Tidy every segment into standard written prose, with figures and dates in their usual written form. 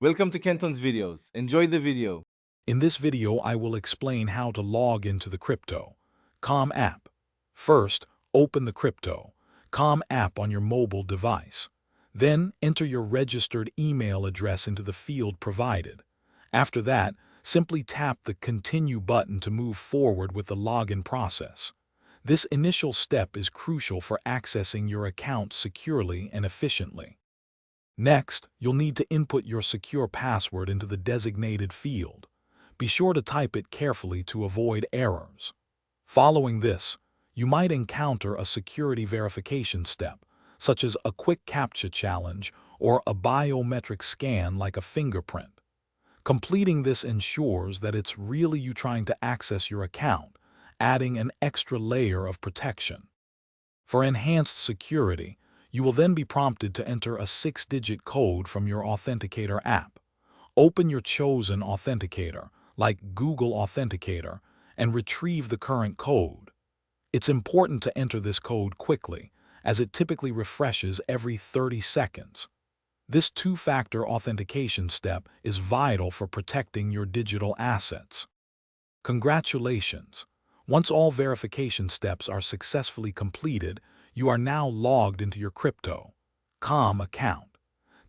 Welcome to Kenton's videos. Enjoy the video. In this video, I will explain how to log into the Crypto.com app. First, open the Crypto.com app on your mobile device. Then, enter your registered email address into the field provided. After that, simply tap the Continue button to move forward with the login process. This initial step is crucial for accessing your account securely and efficiently. Next, you'll need to input your secure password into the designated field. Be sure to type it carefully to avoid errors. Following this, you might encounter a security verification step, such as a quick CAPTCHA challenge or a biometric scan like a fingerprint. Completing this ensures that it's really you trying to access your account, adding an extra layer of protection. For enhanced security, you will then be prompted to enter a 6-digit code from your Authenticator app. Open your chosen authenticator, like Google Authenticator, and retrieve the current code. It's important to enter this code quickly, as it typically refreshes every 30 seconds. This two-factor authentication step is vital for protecting your digital assets. Congratulations! Once all verification steps are successfully completed, you are now logged into your Crypto.com account.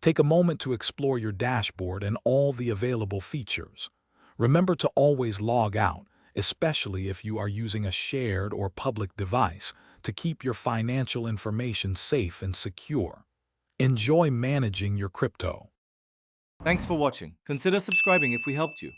Take a moment to explore your dashboard and all the available features. Remember to always log out, especially if you are using a shared or public device, to keep your financial information safe and secure. Enjoy managing your crypto. Thanks for watching. Consider subscribing if we helped you.